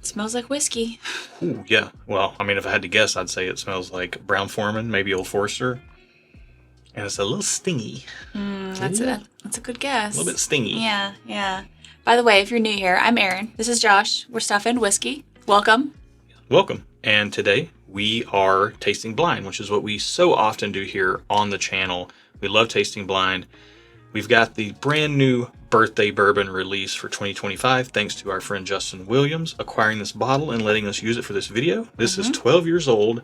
Smells like whiskey. Ooh, yeah. Well, I mean, if I had to guess, I'd say it smells like Brown-Forman, maybe Old Forester. And it's a little stingy. That's a good guess. A little bit stingy. Yeah. By the way, if you're new here, I'm Erin. This is Josh. We're Stuff and Whiskey. Welcome. Welcome. And today we are tasting blind, which is what we so often do here on the channel. We love tasting blind. We've got the brand new birthday bourbon release for 2025, thanks to our friend Justin Williams acquiring this bottle and letting us use it for this video. This is 12 years old,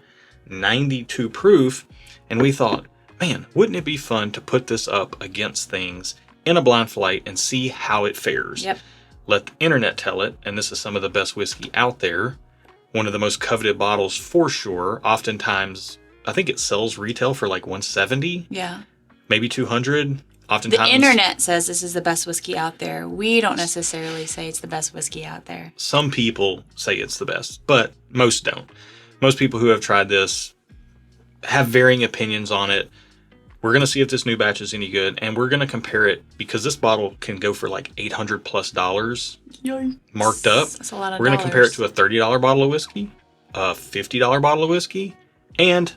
92 proof, and we thought, man, wouldn't it be fun to put this up against things in a blind flight and see how it fares? Yep. Let the internet tell it, and this is some of the best whiskey out there. One of the most coveted bottles for sure. Oftentimes, I think it sells retail for like $170. Yeah. Maybe $200. Oftentimes, the internet says this is the best whiskey out there. We don't necessarily say it's the best whiskey out there. Some people say it's the best, but most don't. Most people who have tried this have varying opinions on it. We're going to see if this new batch is any good, and we're going to compare it because this bottle can go for like $800 plus marked up. That's a lot of We're going to compare it to a $30 bottle of whiskey, a $50 bottle of whiskey, and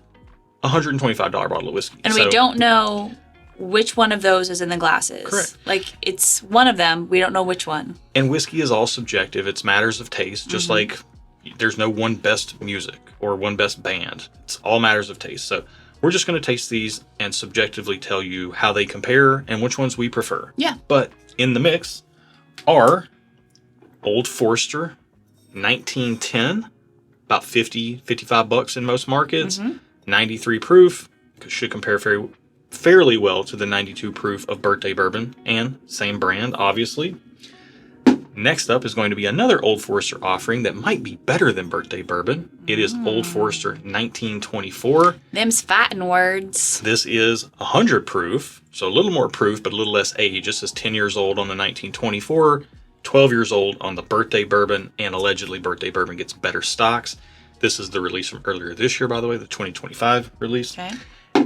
a $125 bottle of whiskey. And we don't know which one of those is in the glasses. Correct. Like, it's one of them. We don't know which one. And whiskey is all subjective. It's matters of taste, just like there's no one best music or one best band. It's all matters of taste. So we're just going to taste these and subjectively tell you how they compare and which ones we prefer. Yeah. But in the mix are Old Forester 1910, about 50, 55 bucks in most markets, 93 proof, should compare fairly well to the 92 proof of Birthday Bourbon, and same brand, obviously. Next up is going to be another Old Forester offering that might be better than Birthday Bourbon. It is Old Forester 1924. Them's fighting words. This is 100 proof, so a little more proof, but a little less age. This is 10 years old on the 1924, 12 years old on the Birthday Bourbon, and allegedly Birthday Bourbon gets better stocks. This is the release from earlier this year, by the way, the 2025 release. Okay.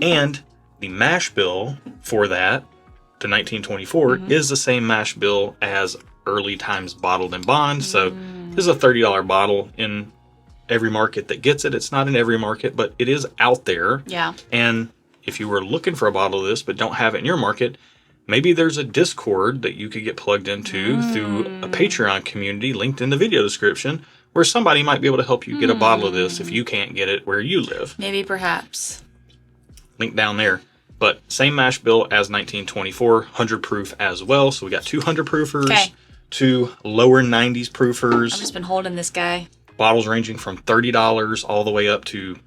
And the mash bill for that, the 1924, is the same mash bill as Early Times Bottled in Bond. So this is a $30 bottle in every market that gets it. It's not in every market, but it is out there. Yeah. And if you were looking for a bottle of this but don't have it in your market, maybe there's a Discord that you could get plugged into through a Patreon community linked in the video description, where somebody might be able to help you get a bottle of this if you can't get it where you live. Maybe, perhaps. Link down there. But same mash bill as 1924, 100 proof as well. So we got 200 proofers, Okay. two lower 90s proofers. I've just been holding this guy. Bottles ranging from $30 all the way up to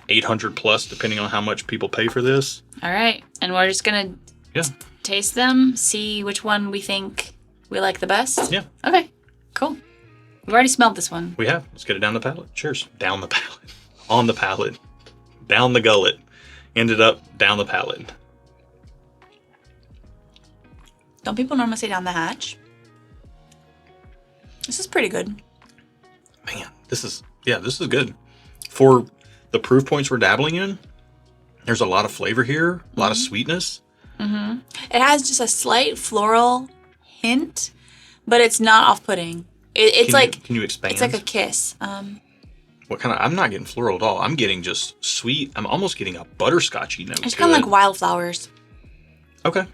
800 plus, depending on how much people pay for this. All right. And we're just going to taste them, see which one we think we like the best. Yeah. Okay. Cool. We've already smelled this one. We have. Let's get it down the palate. Cheers. Down the palate. On the palate. Down the gullet. Ended up down the palate. Don't people normally say down the hatch? This is pretty good. Man, this is good. For the proof points we're dabbling in, there's a lot of flavor here, a lot of sweetness. It has just a slight floral hint, but it's not off-putting. Can you expand? It's like a kiss. What kind of? I'm not getting floral at all. I'm getting just sweet. I'm almost getting a butterscotchy note. It's kind of like wildflowers. Okay.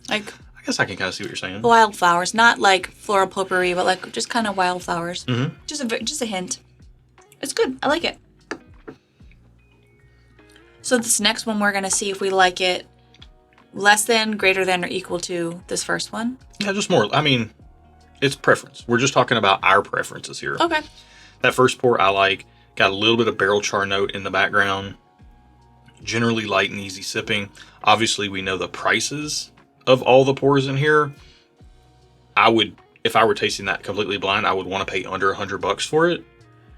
Like, I guess I can kind of see what you're saying. Wildflowers, not like floral potpourri, but like just kind of wildflowers. Mm-hmm. Just a hint. It's good. I like it. So this next one, we're gonna see if we like it less than, greater than, or equal to this first one. Yeah, just more. I mean, it's preference. We're just talking about our preferences here. Okay. That first pour I like. Got a little bit of barrel char note in the background. Generally light and easy sipping. Obviously, we know the prices of all the pours in here. If I were tasting that completely blind, I would want to pay under $100 for it.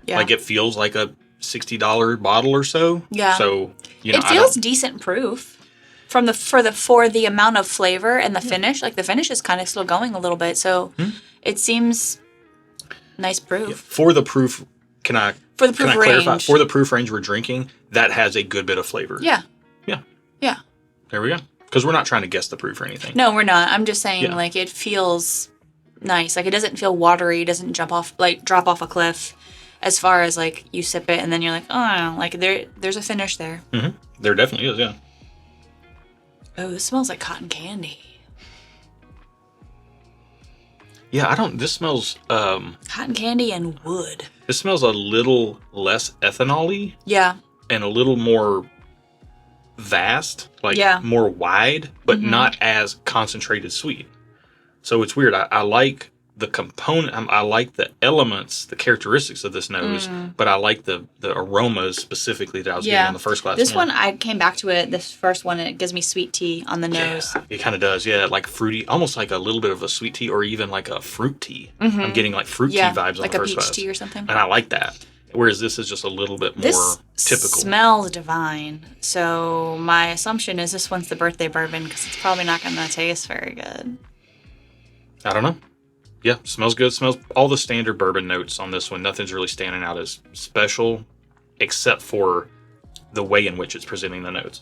Yeah. Like, it feels like a $60 bottle or so. Yeah. So, it feels decent proof for the amount of flavor and the finish. Like, the finish is kind of still going a little bit, so it seems nice proof. Yeah. For the proof, can I clarify? For the proof range we're drinking, that has a good bit of flavor. Yeah. Yeah. Yeah. There we go. Because we're not trying to guess the proof or anything. No, we're not. I'm just saying, like, it feels nice. Like, it doesn't feel watery. It doesn't drop off a cliff as far as, like, you sip it and then you're like, oh, like, there's a finish there. Mm-hmm. There definitely is, yeah. Oh, this smells like cotton candy. Yeah, this smells, cotton candy and wood. This smells a little less ethanol-y. Yeah. And a little more vast, like more wide, but not as concentrated sweet. So it's weird. I like the component, I like the elements, the characteristics of this nose, but I like the aromas specifically that I was getting on the first glass. This one, I came back to it, this first one, and it gives me sweet tea on the nose. Yeah, it kind of does, yeah. Like fruity, almost like a little bit of a sweet tea or even like a fruit tea. I'm getting like fruit tea vibes on like the first glass. Like a peach tea or something. And I like that. Whereas this is just a little bit more typical. This smells divine. So my assumption is this one's the birthday bourbon because it's probably not going to taste very good. I don't know. Yeah, smells good. Smells all the standard bourbon notes on this one. Nothing's really standing out as special except for the way in which it's presenting the notes.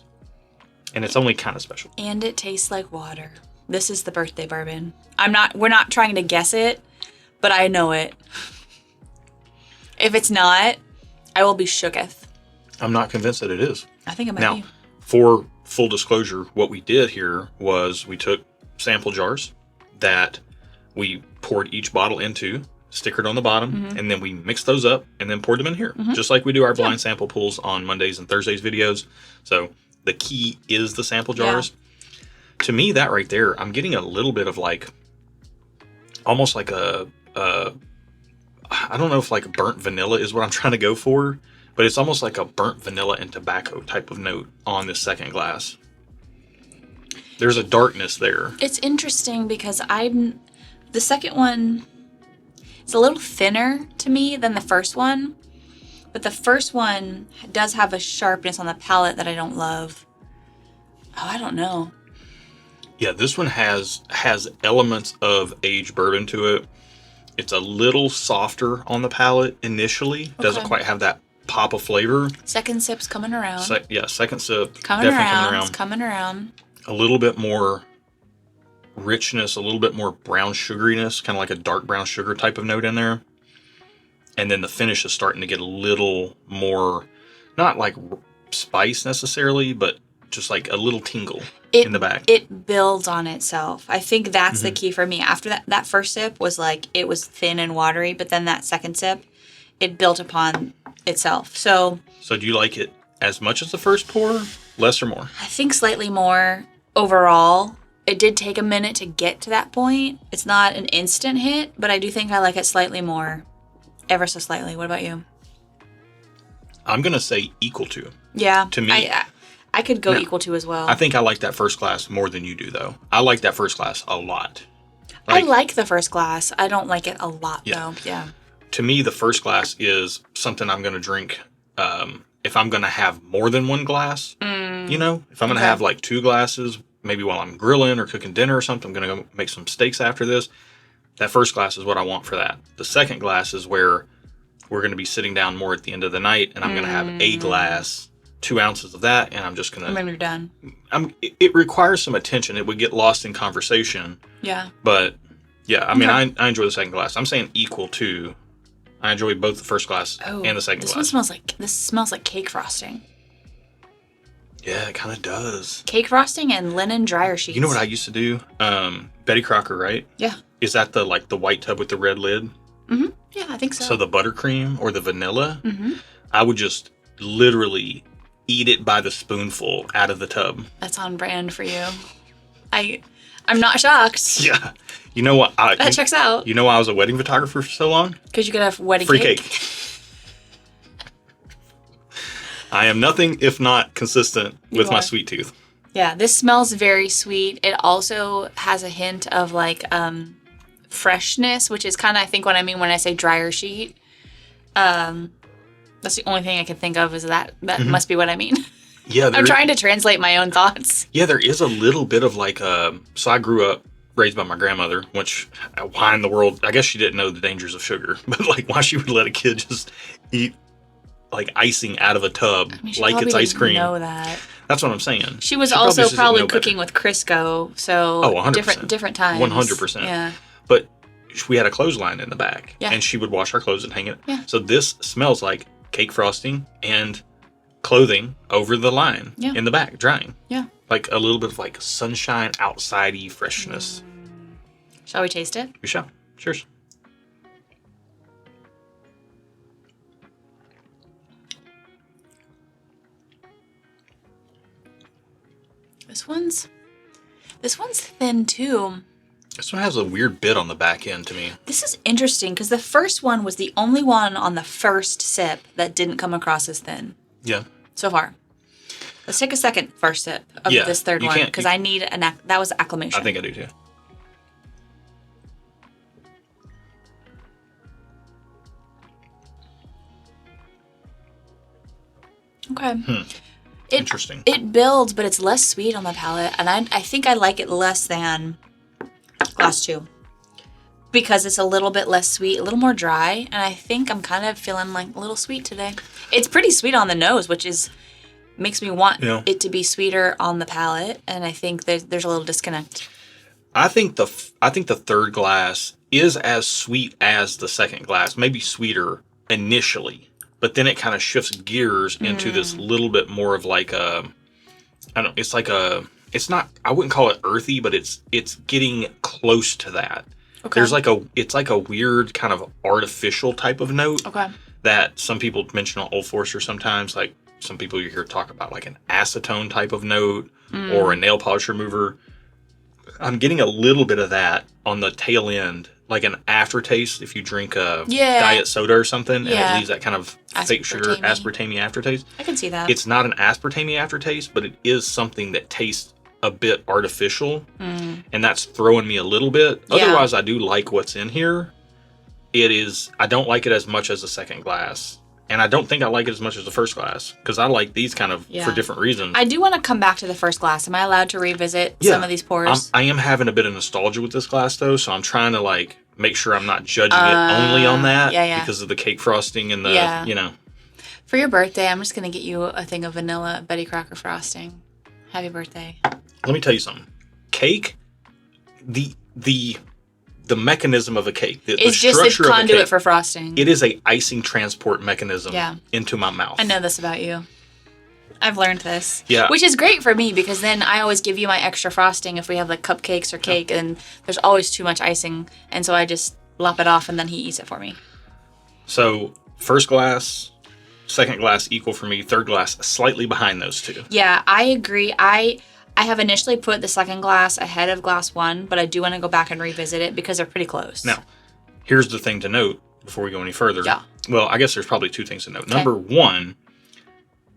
And it's only kind of special. And it tastes like water. This is the birthday bourbon. We're not trying to guess it, but I know it. If it's not, I will be shooketh. I'm not convinced that it is. I think it might be. Now, for full disclosure, what we did here was we took sample jars that we poured each bottle into, stickered on the bottom, and then we mixed those up and then poured them in here. Just like we do our blind sample pools on Mondays and Thursdays videos. So the key is the sample jars. Yeah. To me, that right there, I'm getting a little bit of like, almost like I don't know if like burnt vanilla is what I'm trying to go for, but it's almost like a burnt vanilla and tobacco type of note on this second glass. There's a darkness there. It's interesting because the second one, it's a little thinner to me than the first one, but the first one does have a sharpness on the palate that I don't love. Oh, I don't know. Yeah, this one has elements of aged bourbon to it. It's a little softer on the palate initially. Doesn't quite have that pop of flavor. Second sip's coming around. Second sip. Coming around. It's coming around. A little bit more richness, a little bit more brown sugariness, kind of like a dark brown sugar type of note in there. And then the finish is starting to get a little more, not like spice necessarily, but just like a little tingle in the back. It builds on itself. I think that's the key for me. After that first sip was like, it was thin and watery, but then that second sip, it built upon itself. So do you like it as much as the first pour, less or more? I think slightly more overall. It did take a minute to get to that point. It's not an instant hit, but I do think I like it slightly more. Ever so slightly. What about you? I'm going to say equal to. Yeah. To me. I could go equal to as well. I think I like that first glass more than you do, though. I like that first glass a lot. I like the first glass. I don't like it a lot, though. Yeah. To me, the first glass is something I'm going to drink if I'm going to have more than one glass. You know, if I'm going to have like 2 glasses, maybe while I'm grilling or cooking dinner or something, I'm going to go make some steaks after this. That first glass is what I want for that. The second glass is where we're going to be sitting down more at the end of the night, and I'm going to have a glass, 2 ounces of that, and I'm just going to... When you're done. It requires some attention. It would get lost in conversation. Yeah. But, yeah, I mean, I enjoy the second glass. I'm saying equal to... I enjoy both the first glass and the second glass. This smells like cake frosting. Yeah, it kind of does. Cake frosting and linen dryer sheets. You know what I used to do? Betty Crocker, right? Yeah. Is that the white tub with the red lid? Mm-hmm. Yeah, I think so. So the buttercream or the vanilla, I would just literally eat it by the spoonful out of the tub. That's on brand for you. I'm not shocked. Yeah. You know what? That checks out. You know why I was a wedding photographer for so long? Because you could have wedding free cake. Free cake. I am nothing if not consistent with my sweet tooth. Yeah, this smells very sweet. It also has a hint of like freshness, which is kind of, I think, what I mean when I say dryer sheet. That's the only thing I can think of is that must be what I mean. Yeah, I'm trying to translate my own thoughts. Yeah, there is a little bit of like, so I grew up raised by my grandmother, which, why in the world, I guess she didn't know the dangers of sugar, but like why she would let a kid just eat like icing out of a tub like it's ice cream. Know that. That's what I'm saying. She was also probably cooking with Crisco, so 100%. different times. 100%. Yeah. But we had a clothesline in the back, Yeah. and she would wash our clothes and hang it. Yeah. So this smells like cake frosting and clothing over the line in the back drying. Yeah. Like a little bit of like sunshine outside-y freshness. Shall we taste it? We shall. Cheers. This one's thin too. This one has a weird bit on the back end to me. This is interesting because the first one was the only one on the first sip that didn't come across as thin. Yeah. So far. Let's take a first sip of this third one because I need that was acclamation. I think I do too. Okay. Interesting. It builds, but it's less sweet on the palate, and I think I like it less than glass 2 because it's a little bit less sweet, a little more dry, and I think I'm kind of feeling like a little sweet today. It's pretty sweet on the nose, which makes me want it to be sweeter on the palate, and I think there's a little disconnect. I think the third glass is as sweet as the second glass, maybe sweeter initially. But then it kind of shifts gears into this little bit more of like it's not, I wouldn't call it earthy, but it's getting close to that. Okay. There's it's like a weird kind of artificial type of note that some people mention on Old Forester sometimes. Like some people you hear talk about like an acetone type of note or a nail polish remover. I'm getting a little bit of that on the tail end. Like an aftertaste if you drink a diet soda or something, and it leaves that kind of fake sugar, aspartame aftertaste. I can see that. It's not an aspartame aftertaste, but it is something that tastes a bit artificial, and that's throwing me a little bit. Yeah. Otherwise, I do like what's in here. I don't like it as much as the second glass, and I don't think I like it as much as the first glass, because I like these kind of for different reasons. I do want to come back to the first glass. Am I allowed to revisit some of these pours? I am having a bit of nostalgia with this glass, though, so I'm trying to, like, make sure I'm not judging it only on that because of the cake frosting and the, you know. For your birthday, I'm just going to get you a thing of vanilla Betty Crocker frosting. Happy birthday. Let me tell you something. Cake, the mechanism of a cake, it's just a conduit for frosting. It is a icing transport mechanism into my mouth. I know this about you. I've learned this. Yeah. Which is great for me because then I always give you my extra frosting if we have like cupcakes or cake and there's always too much icing. And so I just lop it off and then he eats it for me. So first glass, second glass equal for me, third glass slightly behind those two. Yeah, I agree. I have initially put the second glass ahead of glass 1, but I do want to go back and revisit it because they're pretty close. Now, here's the thing to note before we go any further. Yeah. Well, I guess there's probably two things to note. Okay. Number one,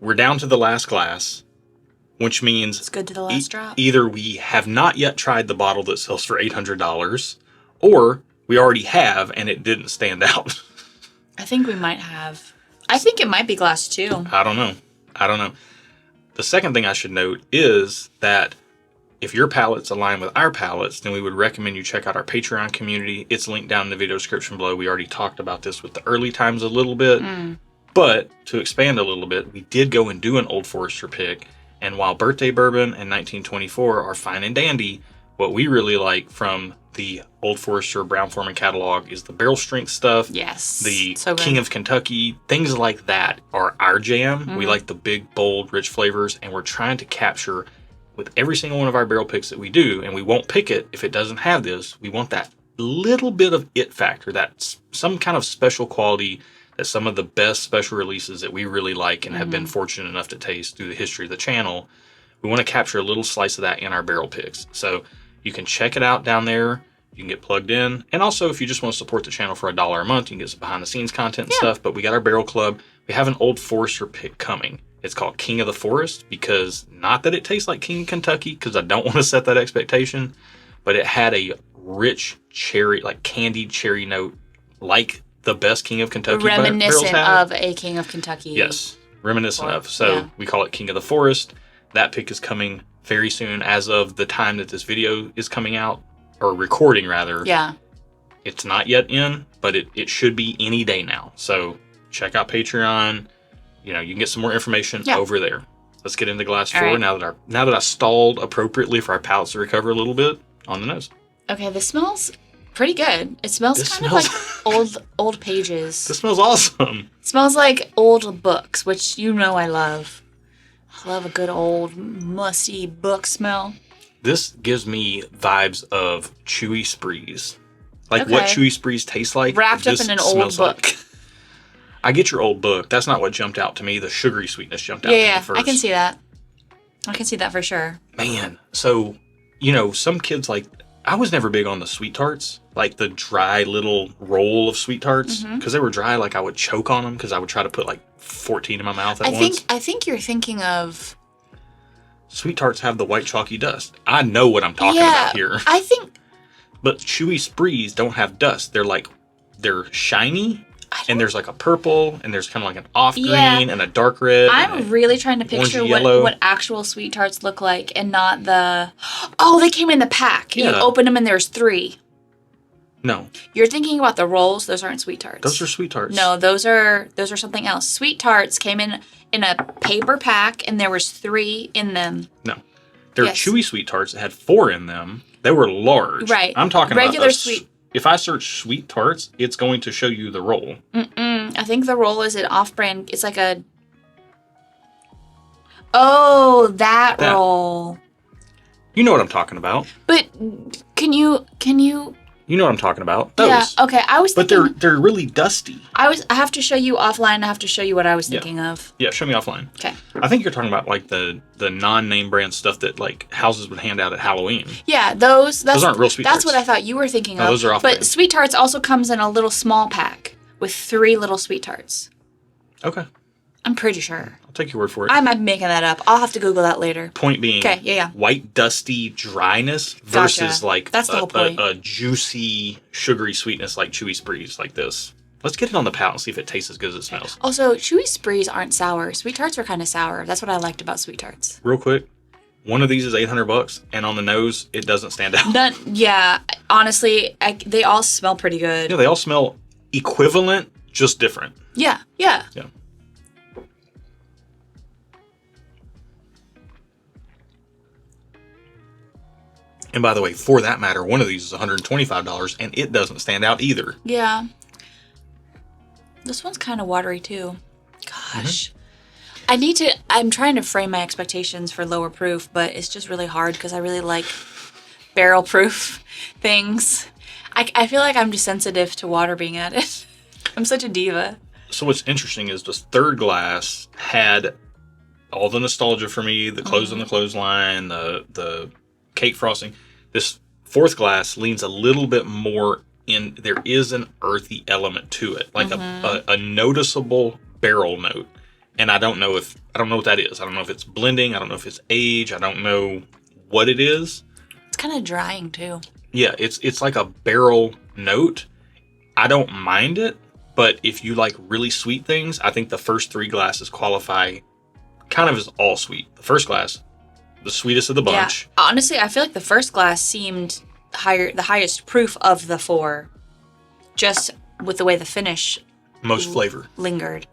we're down to the last glass, which means it's good to the last drop. Either we have not yet tried the bottle that sells for $800, or we already have and it didn't stand out. I think we might have. I think it might be glass 2. I don't know. The second thing I should note is that if your palates align with our palates, then we would recommend you check out our Patreon community. It's linked down in the video description below. We already talked about this with the early times a little bit. But to expand a little bit, we did go and do an Old Forester pick. And while Birthday Bourbon and 1924 are fine and dandy, what we really like from the Old Forester Brown-Forman catalog is the barrel strength stuff. Yes. The King of Kentucky, things like that are our jam. We like the big, bold, rich flavors, and we're trying to capture with every single one of our barrel picks that we do, and we won't pick it if it doesn't have this. We want that little bit of it factor, that some kind of special quality that some of the best special releases that we really like and have been fortunate enough to taste through the history of the channel. We want to capture a little slice of that in our barrel picks. So you can check it out down there. You can get plugged in. And also, if you just want to support the channel for $1 a month, you can get some behind-the-scenes content and stuff. But we got our barrel club. We have an Old Forester pick coming. It's called King of the Forest because, not that it tastes like King of Kentucky, because I don't want to set that expectation, but it had a rich cherry, like candied cherry note, like the best King of Kentucky reminiscent of a King of Kentucky. Yes, reminiscent of. So we call it King of the Forest. That pick is coming very soon as of the time that this video is coming out, or recording rather. Yeah. It's not yet in, but it should be any day now. So check out Patreon. You know, you can get some more information over there. Let's get into glass 4 now that I stalled appropriately for our palates to recover a little bit on the nose. Okay, this smells Pretty good. It smells This kind smells- of like old pages. This smells awesome. It smells like old books, which you know I love. I love a good old musty book smell. This gives me vibes of Chewy Sprees. Like what Okay. Chewy Sprees taste like. Wrapped up this in an old smells book. like. I get your old book. That's not what jumped out to me. The sugary sweetness jumped out to me Yeah, first. I can see that. I can see that for sure. Man, so, some kids like, I was never big on the sweet tarts, like the dry little roll of sweet tarts, because they were dry. Like I would choke on them because I would try to put like 14 in my mouth at once. I think you're thinking of. Sweet tarts have the white chalky dust. I know what I'm talking about here. I think. But Chewy Sprees don't have dust. They're shiny, and there's like a purple, and there's kind of like an off green and a dark red. I'm really trying to picture what actual sweet tarts look like, and not the. Oh, they came in the pack. Yeah. You open them and there's 3. No, You're thinking about the rolls. Those aren't sweet tarts. those are sweet tarts. No, those are something else. Sweet tarts came in a paper pack, and there was 3 in them. No. They're Yes. chewy sweet tarts that had 4 in them. They were large. Right. I'm talking Regular about sweet. If I search sweet tarts, it's going to show you the roll. I think the roll is an off-brand. It's like a. Oh, that roll. You know what I'm talking about. But can you? You know what I'm talking about. Those. Yeah. Okay. I was But thinking. they're really dusty. I have to show you offline. I have to show you what I was thinking of. Yeah, show me offline. Okay. I think you're talking about like the non-name brand stuff that like houses would hand out at Halloween. Yeah, those aren't real sweet That's tarts. what I thought you were thinking No, of. those are off-brand. But sweet tarts also comes in a little small pack with 3 little sweet tarts. Okay. I'm pretty sure. I'll take your word for it. I might be making that up. I'll have to Google that later. Point being, Okay, yeah. white dusty dryness versus like That's the whole point. a juicy sugary sweetness like Chewy Sprees like this. Let's get it on the palate and see if it tastes as good as it smells. Also, Chewy Sprees aren't sour. Sweet tarts are kind of sour. That's what I liked about sweet tarts. Real quick, one of these is $800, and on the nose, it doesn't stand out. Yeah, honestly, they all smell pretty good. Yeah, they all smell equivalent, just different. Yeah. Yeah. And by the way, for that matter, one of these is $125, and it doesn't stand out either. Yeah. This one's kind of watery too. Gosh. I'm trying to frame my expectations for lower proof, but it's just really hard because I really like barrel proof things. I feel like I'm just sensitive to water being added. I'm such a diva. So what's interesting is this third glass had all the nostalgia for me, the clothes on the clothesline, the cake frosting. This fourth glass leans a little bit more in. There is an earthy element to it, like a noticeable barrel note. And I don't know what that is. I don't know if it's blending. I don't know if it's age. I don't know what it is. It's kind of drying too. Yeah, it's like a barrel note. I don't mind it, but if you like really sweet things, I think the first 3 glasses qualify kind of as all sweet. The first glass, the sweetest of the bunch. Yeah. Honestly, I feel like the first glass seemed the highest proof of the 4, just with the way the finish Most flavor. lingered.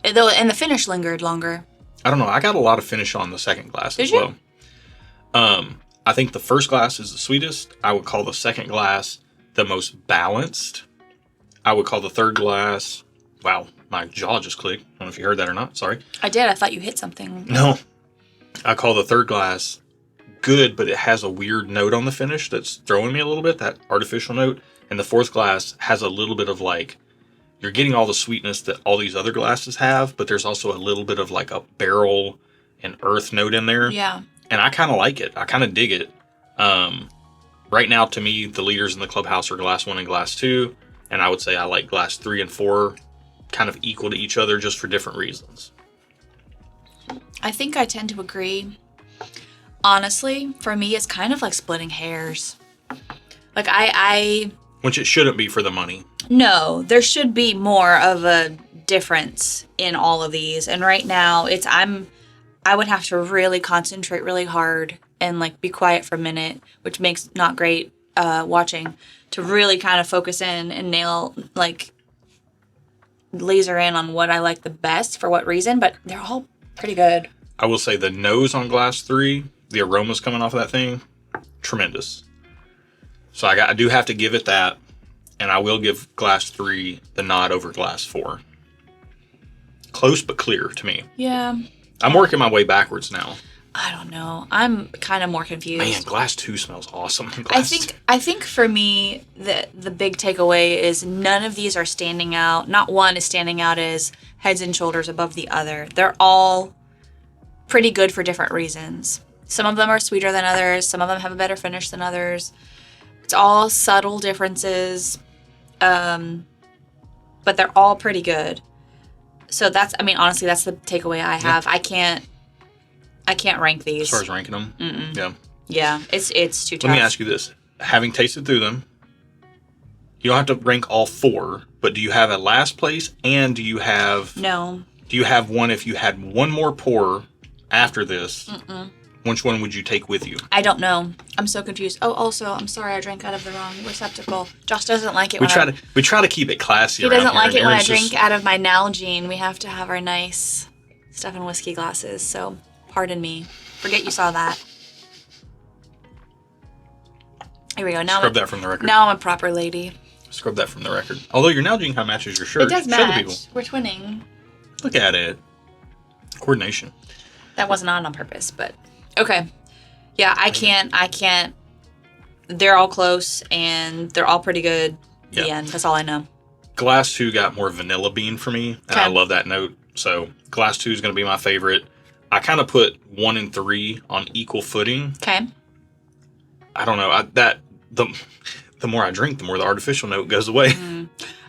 And the finish lingered longer. I don't know. I got a lot of finish on the second glass as you? well. I think the first glass is the sweetest. I would call the second glass the most balanced. I would call the third glass... Wow, my jaw just clicked. I don't know if you heard that or not. Sorry. I did. I thought you hit something. No. I call the third glass good, but it has a weird note on the finish that's throwing me a little bit, that artificial note. And the fourth glass has a little bit of like... You're getting all the sweetness that all these other glasses have, but there's also a little bit of like a barrel and earth note in there. Yeah. And I kind of like it. I kind of dig it. Right now, to me, the leaders in the clubhouse are glass 1 and glass 2. And I would say I like glass 3 and 4 kind of equal to each other just for different reasons. I think I tend to agree. Honestly, for me, it's kind of like splitting hairs. Like Which it shouldn't be for the money. No, there should be more of a difference in all of these. And right now, I would have to really concentrate really hard and like be quiet for a minute, which makes not great watching, to really kind of focus in and nail, like, laser in on what I like the best for what reason, but they're all pretty good. I will say the nose on glass 3, the aromas coming off of that thing, tremendous. So I do have to give it that. and I will give glass 3 the nod over glass 4. Close but clear to me. Yeah. I'm working my way backwards now. I don't know. I'm kind of more confused. Man, glass 2 smells awesome. I think for me the big takeaway is none of these are standing out. Not one is standing out as heads and shoulders above the other. They're all pretty good for different reasons. Some of them are sweeter than others. Some of them have a better finish than others. It's all subtle differences, but they're all pretty good. So honestly, that's the takeaway I have. Yeah. I can't rank these. As far as ranking them? Mm-mm. Yeah. Yeah, it's too tough. Let me ask you this. Having tasted through them, you don't have to rank all 4, but do you have a last place, and do you have... No. Do you have one if you had one more pour after this? Mm-mm. Which one would you take with you? I don't know. I'm so confused. Oh, also, I'm sorry I drank out of the wrong receptacle. Josh doesn't like it We try to keep it classy. He doesn't like it when I drink out of my Nalgene. We have to have our nice stuff and whiskey glasses, so pardon me. Forget you saw that. Here we go. Now Scrub that from the record. Now I'm a proper lady. Scrub that from the record. Although your Nalgene kind of matches your shirt. It does match. Show the match. people. We're twinning. Look at it. Coordination. That wasn't on purpose, but okay. Yeah, I can't. They're all close, and they're all pretty good. The end. That's all I know. Glass 2 got more vanilla bean for me, and I love that note. So glass 2 is going to be my favorite. I kind of put 1 and 3 on equal footing. Okay. I don't know. The more I drink, the more the artificial note goes away.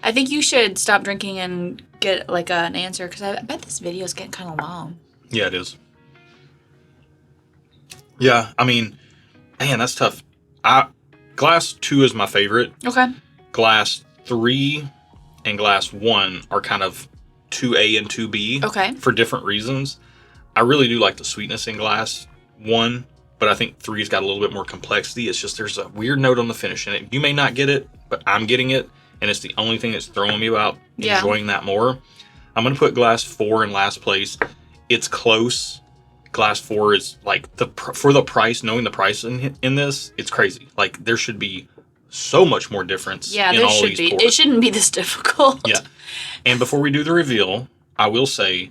I think you should stop drinking and get like an answer, because I bet this video is getting kind of long. Yeah, it is. Yeah, I mean, man, that's tough. Glass 2 is my favorite. Okay. Glass 3 and glass 1 are kind of 2A and 2B. Okay. For different reasons. I really do like the sweetness in glass 1, but I think 3's got a little bit more complexity. It's just there's a weird note on the finish in it. You may not get it, but I'm getting it, and it's the only thing that's throwing me about enjoying that more. I'm going to put glass 4 in last place. It's close. Glass 4 is like for the price, knowing the price in this, it's crazy. Like there should be so much more difference. Yeah, in there all should these be. pours. It shouldn't be this difficult. Yeah. And before we do the reveal, I will say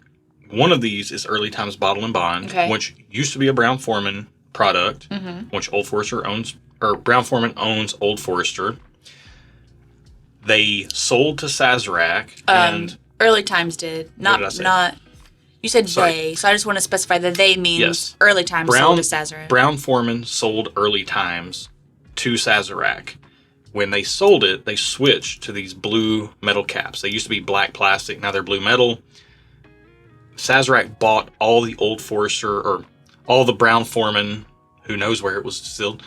one of these is Early Times Bottle and Bond, which used to be a Brown-Forman product, which Old Forester owns, or Brown-Forman owns Old Forester. They sold to Sazerac and Early Times did. Not. You said they, so I just want to specify that they means Early Times sold to Sazerac. Brown-Forman sold Early Times to Sazerac. When they sold it, they switched to these blue metal caps. They used to be black plastic, now they're blue metal. Sazerac bought all the Old Forester, or all the Brown-Forman, who knows where it was distilled.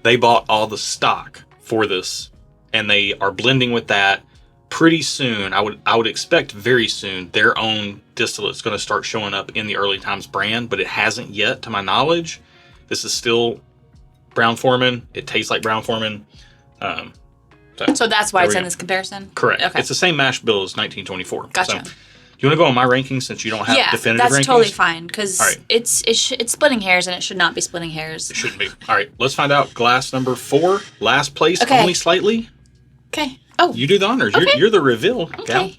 They bought all the stock for this, and they are blending with that. Pretty soon, I would expect very soon, their own distillate is going to start showing up in the Early Times brand, but it hasn't yet, to my knowledge. This is still Brown-Forman. It tastes like Brown-Forman. So that's why it's in this comparison? Correct. Okay. It's the same mash bill as 1924. Gotcha. So, do you want to go on my rankings since you don't have definitive rankings? Yeah, that's totally fine, because it's splitting hairs, and it should not be splitting hairs. It shouldn't be. All right, let's find out glass number 4, last place, only slightly. Okay. Oh. You do the honors. Okay. You're the reveal, gal.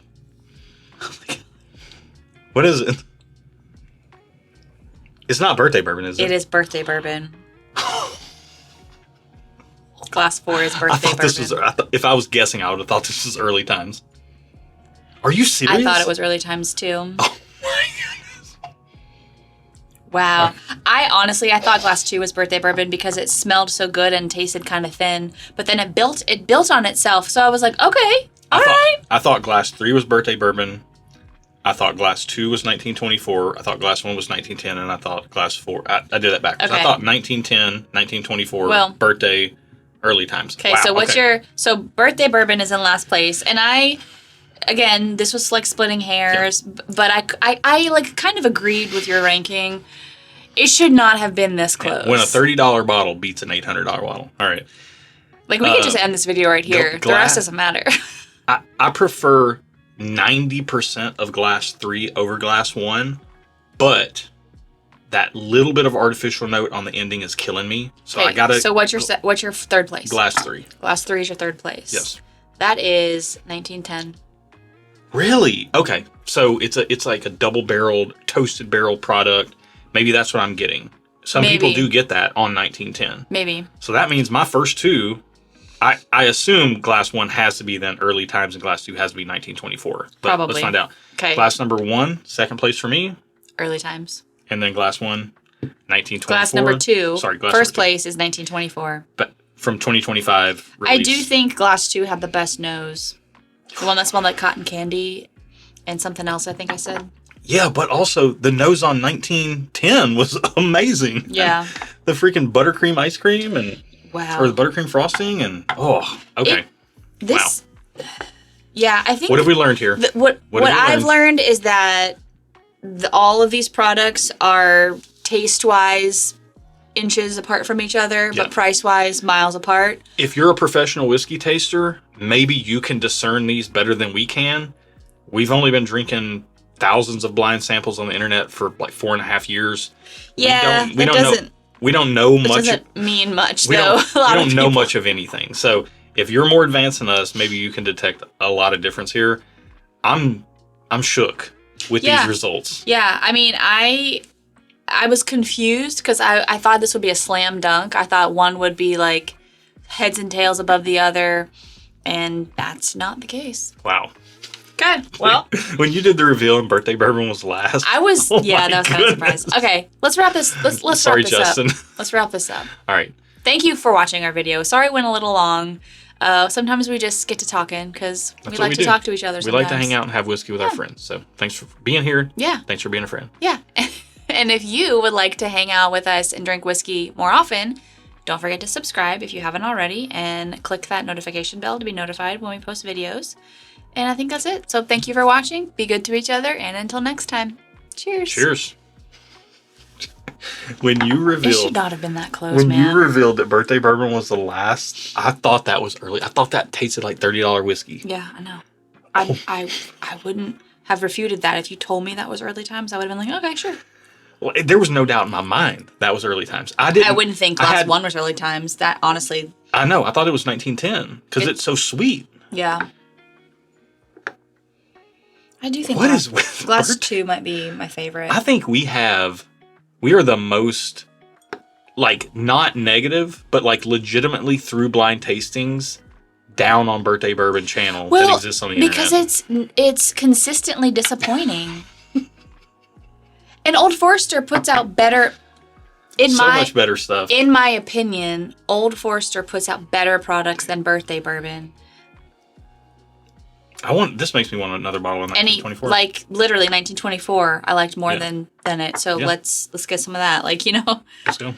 Oh my God. What is it? It's not birthday bourbon, is it? It is birthday bourbon. Glass 4 is birthday bourbon. If I was guessing, I would have thought this was Early Times. Are you serious? I thought it was Early Times too. Oh my goodness. Wow. I thought glass 2 was birthday bourbon because it smelled so good and tasted kind of thin, but then it built on itself. So I was like, okay, all right. I thought glass 3 was birthday bourbon. I thought glass 2 was 1924. I thought glass 1 was 1910, and I thought glass 4. I did that backwards. Okay. I thought 1910, 1924, birthday, Early Times. Okay, wow, so birthday bourbon is in last place, and again, this was like splitting hairs, but I like kind of agreed with your ranking. It should not have been this close. When a $30 bottle beats an $800 bottle. All right. Like, we could just end this video right here. The rest doesn't matter. I prefer 90% of glass 3 over glass 1, but that little bit of artificial note on the ending is killing me. So I gotta. So what's your third place? Glass 3. Glass 3 is your third place. Yes. That is 1910. Really? Okay. So it's like a double-barreled, toasted barrel product. Maybe that's what I'm getting. Some people do get that on 1910. Maybe. So that means my first two, I assume Glass 1 has to be then Early Times and Glass 2 has to be 1924. But Probably. let's find out. Okay. Glass number 1, second place for me. Early Times. And then Glass 1, 1924. Glass number 2. Sorry, Glass first number 2. place is 1924. But from 2025 release. I do think Glass 2 had the best nose. The one that smelled like cotton candy and something else, I think I said. Yeah, but also the nose on 1910 was amazing. Yeah. The freaking buttercream ice cream and wow. Or the buttercream frosting and okay. This yeah, I think what have we learned here? What I've learned is that all of these products are taste-wise inches apart from each other, but price-wise miles apart. If you're a professional whiskey taster, maybe you can discern these better than we can. We've only been drinking thousands of blind samples on the internet for like 4.5 years. Yeah, we don't know much. Doesn't mean much, we though. We don't know much of anything. So if you're more advanced than us, maybe you can detect a lot of difference here. I'm shook with these results. Yeah, I mean, I was confused because I thought this would be a slam dunk. I thought one would be like heads and tails above the other, and that's not the case. Wow. Good. Well, when you did the reveal and Birthday Bourbon was last, I was that was kind of surprised. Okay, let's wrap this. Let's Sorry, wrap this Justin. up. Let's wrap this up. All right. Thank you for watching our video. Sorry it went a little long. Sometimes we just get to talking because we like to talk to each other. We like to hang out and have whiskey with our friends. So thanks for being here. Yeah. Thanks for being a friend. Yeah. And if you would like to hang out with us and drink whiskey more often, don't forget to subscribe if you haven't already and click that notification bell to be notified when we post videos. And I think that's it. So thank you for watching. Be good to each other. And until next time, cheers. Cheers. When you revealed... It should not have been that close, man. When you revealed that Birthday Bourbon was the last, I thought that was early. I thought that tasted like $30 whiskey. Yeah, I know. I wouldn't have refuted that. If you told me that was Early Times, I would have been like, okay, sure. Well, there was no doubt in my mind that was Early Times. I wouldn't think Glass 1 was Early Times. That, honestly... I know. I thought it was 1910 because it's so sweet. Yeah. I do think Glass 2 might be my favorite. I think we are the most, like, not negative, but, like, legitimately through blind tastings down on Birthday Bourbon channel that exists on the internet. Because it's consistently disappointing. And Old Forester puts out better... much better stuff. In my opinion, Old Forester puts out better products than Birthday Bourbon. This makes me want another bottle of 1924. Like literally 1924, I liked more than it. So let's get some of that. Like, Let's go.